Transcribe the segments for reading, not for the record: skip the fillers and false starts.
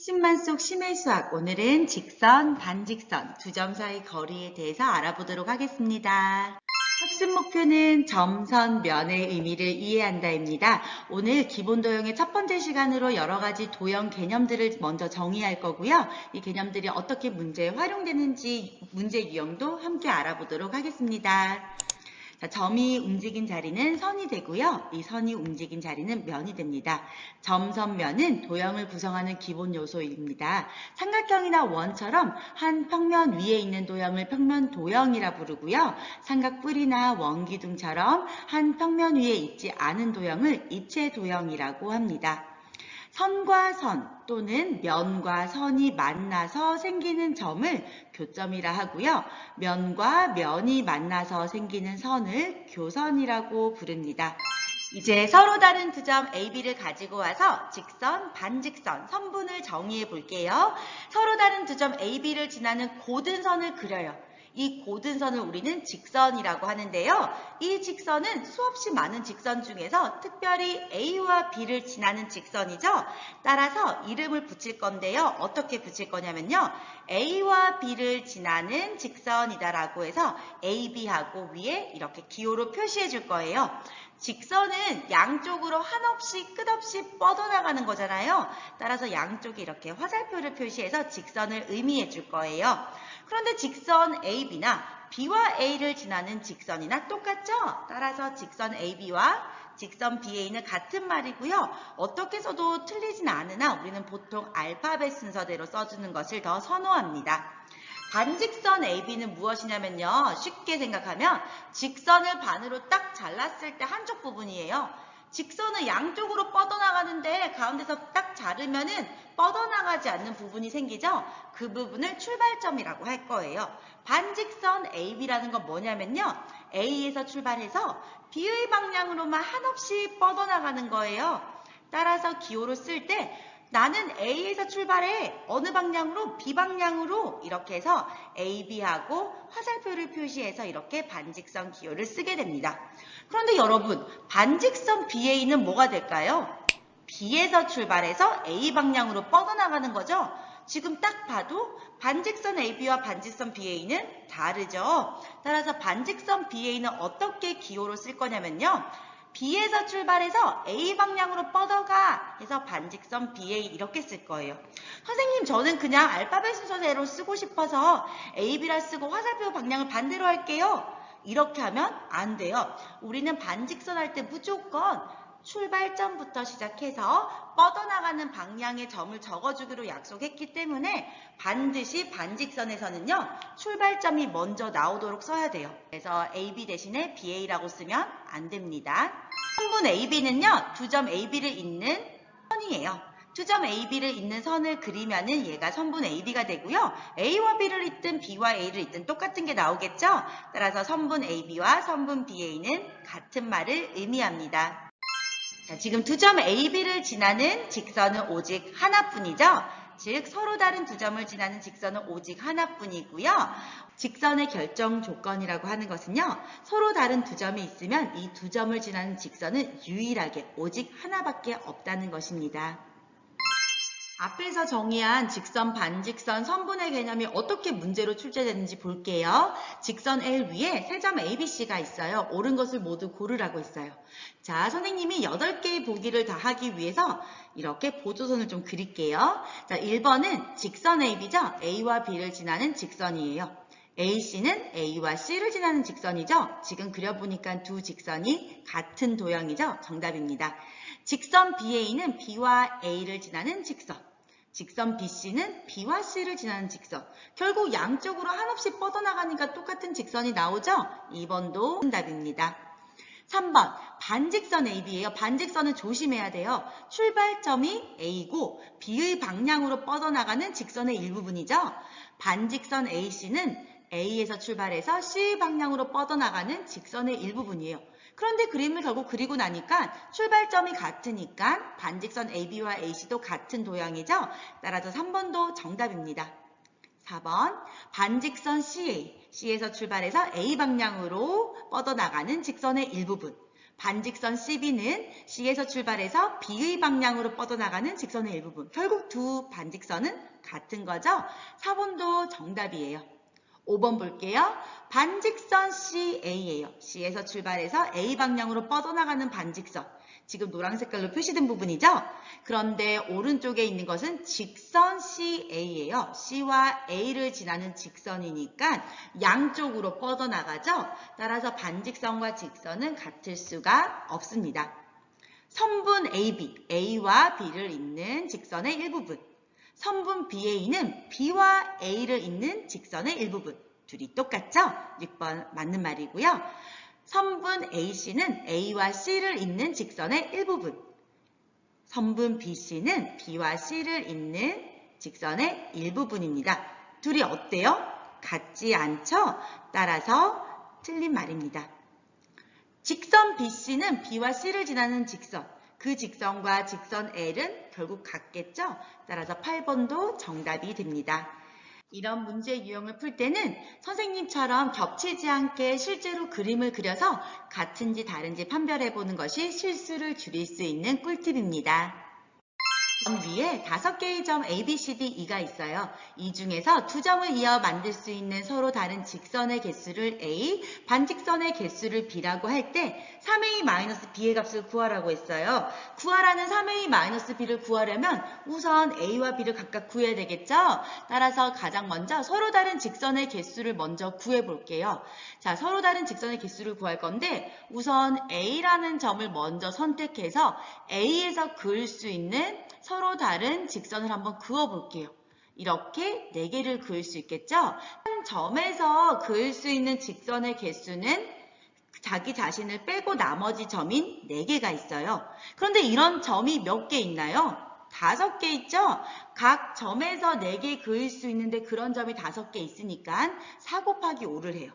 10만 속 심해 수학, 오늘은 직선, 반직선 두 점 사이 거리에 대해서 알아보도록 하겠습니다. 학습 목표는 점, 선, 면의 의미를 이해한다입니다. 오늘 기본 도형의 첫 번째 시간으로 여러 가지 도형 개념들을 먼저 정의할 거고요. 이 개념들이 어떻게 문제에 활용되는지 문제 유형도 함께 알아보도록 하겠습니다. 자, 점이 움직인 자리는 선이 되고요. 이 선이 움직인 자리는 면이 됩니다. 점, 선, 면은 도형을 구성하는 기본 요소입니다. 삼각형이나 원처럼 한 평면 위에 있는 도형을 평면 도형이라 부르고요. 삼각뿔이나 원기둥처럼 한 평면 위에 있지 않은 도형을 입체 도형이라고 합니다. 선과 선 또는 면과 선이 만나서 생기는 점을 교점이라 하고요. 면과 면이 만나서 생기는 선을 교선이라고 부릅니다. 이제 서로 다른 두 점 AB를 가지고 와서 직선, 반직선, 선분을 정의해 볼게요. 서로 다른 두 점 AB를 지나는 고든 선을 그려요. 이 고든 선을 우리는 직선이라고 하는데요. 이 직선은 수없이 많은 직선 중에서 특별히 A와 B를 지나는 직선이죠. 따라서 이름을 붙일 건데요. 어떻게 붙일 거냐면요. A와 B를 지나는 직선이다라고 해서 AB하고 위에 이렇게 기호로 표시해 줄 거예요. 직선은 양쪽으로 한없이 끝없이 뻗어나가는 거잖아요. 따라서 양쪽에 이렇게 화살표를 표시해서 직선을 의미해 줄 거예요. 그런데 직선 AB나 B와 A를 지나는 직선이나 똑같죠? 따라서 직선 AB와 직선 BA는 같은 말이고요. 어떻게 써도 틀리진 않으나 우리는 보통 알파벳 순서대로 써주는 것을 더 선호합니다. 반직선 AB는 무엇이냐면요. 쉽게 생각하면 직선을 반으로 딱 잘랐을 때 한쪽 부분이에요. 직선은 양쪽으로 뻗어나가는데 가운데서 딱 자르면은 뻗어나가지 않는 부분이 생기죠. 그 부분을 출발점이라고 할 거예요. 반직선 AB라는 건 뭐냐면요. A에서 출발해서 B의 방향으로만 한없이 뻗어나가는 거예요. 따라서 기호로 쓸 때 나는 A에서 출발해 어느 방향으로? B 방향으로 이렇게 해서 AB하고 화살표를 표시해서 이렇게 반직선 기호를 쓰게 됩니다. 그런데 여러분, 반직선 BA는 뭐가 될까요? B에서 출발해서 A 방향으로 뻗어나가는 거죠? 지금 딱 봐도 반직선 AB와 반직선 BA는 다르죠? 따라서 반직선 BA는 어떻게 기호로 쓸 거냐면요. B에서 출발해서 A 방향으로 뻗어가 해서 반직선 BA 이렇게 쓸 거예요. 선생님, 저는 그냥 알파벳 순서대로 쓰고 싶어서 AB라 쓰고 화살표 방향을 반대로 할게요. 이렇게 하면 안 돼요. 우리는 반직선 할 때 무조건 출발점부터 시작해서 뻗어나가는 방향의 점을 적어주기로 약속했기 때문에 반드시 반직선에서는요. 출발점이 먼저 나오도록 써야 돼요. 그래서 AB 대신에 BA라고 쓰면 안 됩니다. 선분 AB는요. 두 점 AB를 잇는 선이에요. 두 점 AB를 잇는 선을 그리면은 얘가 선분 AB가 되고요. A와 B를 잇든 B와 A를 잇든 똑같은 게 나오겠죠? 따라서 선분 AB와 선분 BA는 같은 말을 의미합니다. 자, 지금 두 점 AB를 지나는 직선은 오직 하나뿐이죠. 즉 서로 다른 두 점을 지나는 직선은 오직 하나뿐이고요. 직선의 결정 조건이라고 하는 것은요. 서로 다른 두 점이 있으면 이 두 점을 지나는 직선은 유일하게 오직 하나밖에 없다는 것입니다. 앞에서 정의한 직선, 반직선, 선분의 개념이 어떻게 문제로 출제되는지 볼게요. 직선 L 위에 세 점 ABC가 있어요. 옳은 것을 모두 고르라고 했어요. 자, 선생님이 8개의 보기를 다 하기 위해서 이렇게 보조선을 좀 그릴게요. 자, 1번은 직선 AB죠. A와 B를 지나는 직선이에요. AC는 A와 C를 지나는 직선이죠. 지금 그려보니까 두 직선이 같은 도형이죠. 정답입니다. 직선 BA는 B와 A를 지나는 직선. 직선 BC는 B와 C를 지나는 직선. 결국 양쪽으로 한없이 뻗어나가니까 똑같은 직선이 나오죠? 2번도 정답입니다. 3번 반직선 AB예요. 반직선은 조심해야 돼요. 출발점이 A고 B의 방향으로 뻗어나가는 직선의 일부분이죠. 반직선 AC는 A에서 출발해서 C 방향으로 뻗어나가는 직선의 일부분이에요. 그런데 그림을 결국 그리고 나니까 출발점이 같으니까 반직선 AB와 AC도 같은 도형이죠. 따라서 3번도 정답입니다. 4번 반직선 CA, C에서 출발해서 A 방향으로 뻗어나가는 직선의 일부분. 반직선 CB는 C에서 출발해서 B의 방향으로 뻗어나가는 직선의 일부분. 결국 두 반직선은 같은 거죠? 4번도 정답이에요. 5번 볼게요. 반직선 CA예요. C에서 출발해서 A 방향으로 뻗어나가는 반직선. 지금 노란 색깔로 표시된 부분이죠? 그런데 오른쪽에 있는 것은 직선 CA예요. C와 A를 지나는 직선이니까 양쪽으로 뻗어나가죠? 따라서 반직선과 직선은 같을 수가 없습니다. 선분 AB, A와 B를 잇는 직선의 일부분. 선분 BA는 B와 A를 잇는 직선의 일부분. 둘이 똑같죠? 6번 맞는 말이고요. 선분 AC는 A와 C를 잇는 직선의 일부분. 선분 BC는 B와 C를 잇는 직선의 일부분입니다. 둘이 어때요? 같지 않죠? 따라서 틀린 말입니다. 직선 BC는 B와 C를 지나는 직선. 그 직선과 직선 L은 결국 같겠죠? 따라서 8번도 정답이 됩니다. 이런 문제 유형을 풀 때는 선생님처럼 겹치지 않게 실제로 그림을 그려서 같은지 다른지 판별해보는 것이 실수를 줄일 수 있는 꿀팁입니다. 점 위에 5개의 점 A, B, C, D, E가 있어요. 이 중에서 2점을 이어 만들 수 있는 서로 다른 직선의 개수를 A, 반직선의 개수를 B라고 할 때 3A-B의 값을 구하라고 했어요. 구하라는 3A-B를 구하려면 우선 A와 B를 각각 구해야 되겠죠? 따라서 가장 먼저 서로 다른 직선의 개수를 먼저 구해볼게요. 자, 서로 다른 직선의 개수를 구할 건데 우선 A라는 점을 먼저 선택해서 A에서 그을 수 있는 서로 다른 직선을 한번 그어볼게요. 이렇게 4개를 그을 수 있겠죠? 한 점에서 그을 수 있는 직선의 개수는 자기 자신을 빼고 나머지 점인 4개가 있어요. 그런데 이런 점이 몇 개 있나요? 5개 있죠? 각 점에서 4개 그을 수 있는데 그런 점이 5개 있으니까 4 곱하기 5를 해요.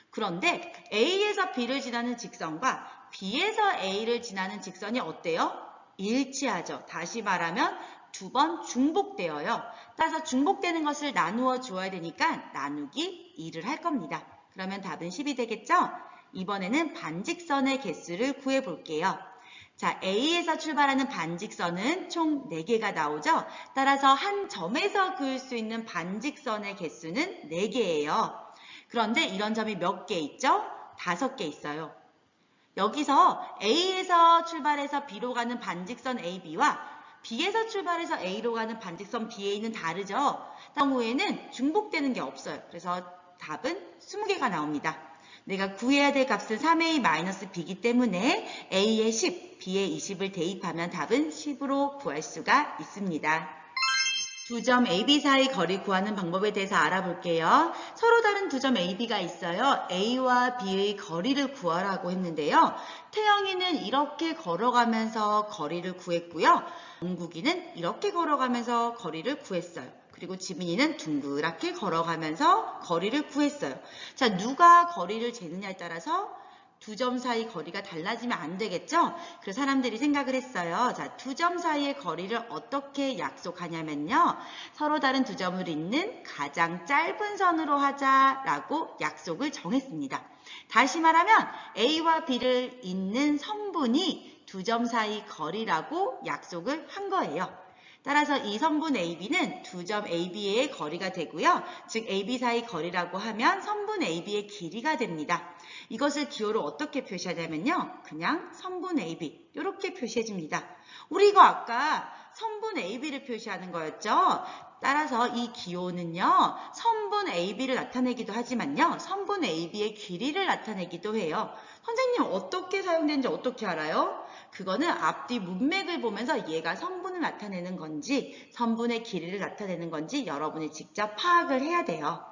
그런데 A에서 B를 지나는 직선과 B에서 A를 지나는 직선이 어때요? 일치하죠. 다시 말하면 2번 중복되어요. 따라서 중복되는 것을 나누어 주어야 되니까 나누기 2를 할 겁니다. 그러면 답은 10이 되겠죠? 이번에는 반직선의 개수를 구해볼게요. 자, A에서 출발하는 반직선은 총 4개가 나오죠? 따라서 한 점에서 그을 수 있는 반직선의 개수는 4개예요. 그런데 이런 점이 몇 개 있죠? 5개 있어요. 여기서 A에서 출발해서 B로 가는 반직선 AB와 B에서 출발해서 A로 가는 반직선 BA는 다르죠? 경우에는 중복되는 게 없어요. 그래서 답은 20개가 나옵니다. 내가 구해야 될 값은 3A-B이기 때문에 A에 10, B에 20을 대입하면 답은 10으로 구할 수가 있습니다. 2점 AB 사이 거리 구하는 방법에 대해서 알아볼게요. 서로 다른 2점 AB가 있어요. A와 B의 거리를 구하라고 했는데요. 태영이는 이렇게 걸어가면서 거리를 구했고요. 영국이는 이렇게 걸어가면서 거리를 구했어요. 그리고 지민이는 둥그랗게 걸어가면서 거리를 구했어요. 자, 누가 거리를 재느냐에 따라서 2점 사이 거리가 달라지면 안 되겠죠? 그래서 사람들이 생각을 했어요. 자, 2점 사이의 거리를 어떻게 약속하냐면요. 서로 다른 2점을 잇는 가장 짧은 선으로 하자라고 약속을 정했습니다. 다시 말하면 A와 B를 잇는 선분이 2점 사이 거리라고 약속을 한 거예요. 따라서 이 선분 AB는 2점 AB의 거리가 되고요. 즉 AB 사이 거리라고 하면 선분 AB의 길이가 됩니다. 이것을 기호로 어떻게 표시하냐면요. 그냥 선분 AB 이렇게 표시해줍니다. 우리 이거 아까 선분 AB를 표시하는 거였죠. 따라서 이 기호는요. 선분 AB를 나타내기도 하지만요. 선분 AB의 길이를 나타내기도 해요. 선생님 어떻게 사용되는지 어떻게 알아요? 그거는 앞뒤 문맥을 보면서 얘가 선분을 나타내는 건지 선분의 길이를 나타내는 건지 여러분이 직접 파악을 해야 돼요.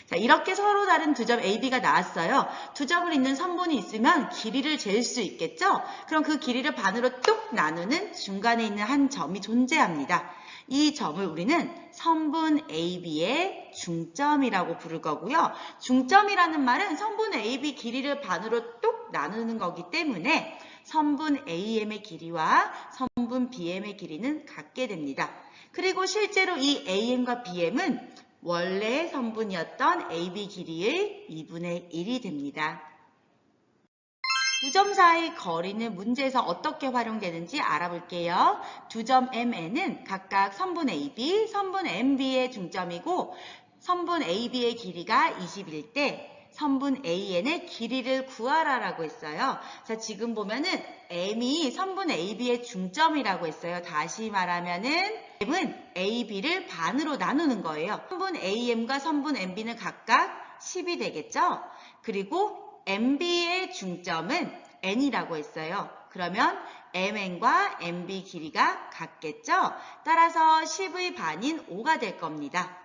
자, 이렇게 서로 다른 2점 AB가 나왔어요. 2점을 잇는 선분이 있으면 길이를 잴 수 있겠죠? 그럼 그 길이를 반으로 뚝 나누는 중간에 있는 한 점이 존재합니다. 이 점을 우리는 선분 AB의 중점이라고 부를 거고요. 중점이라는 말은 선분 AB 길이를 반으로 뚝 나누는 거기 때문에 선분 AM의 길이와 선분 BM의 길이는 같게 됩니다. 그리고 실제로 이 AM과 BM은 원래 선분이었던 AB 길이의 2분의 1이 됩니다. 두 점 사이 거리는 문제에서 어떻게 활용되는지 알아볼게요. 두 점 MN은 각각 선분 AB, 선분 MB의 중점이고 선분 AB의 길이가 20일 때 선분 AN의 길이를 구하라라고 했어요. 자, 지금 보면은 M이 선분 AB의 중점이라고 했어요. 다시 말하면은 M은 AB를 반으로 나누는 거예요. 선분 AM과 선분 MB는 각각 10이 되겠죠? 그리고 MB의 중점은 N이라고 했어요. 그러면 MN과 MB 길이가 같겠죠? 따라서 10의 반인 5가 될 겁니다.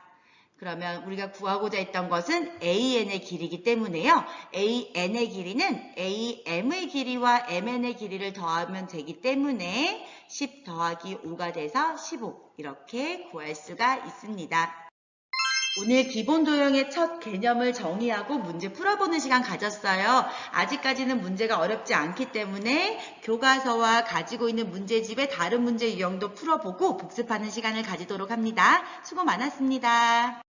그러면 우리가 구하고자 했던 것은 AN의 길이기 때문에요. AN의 길이는 AM의 길이와 MN의 길이를 더하면 되기 때문에 10 더하기 5가 돼서 15 이렇게 구할 수가 있습니다. 오늘 기본 도형의 첫 개념을 정의하고 문제 풀어보는 시간 가졌어요. 아직까지는 문제가 어렵지 않기 때문에 교과서와 가지고 있는 문제집의 다른 문제 유형도 풀어보고 복습하는 시간을 가지도록 합니다. 수고 많았습니다.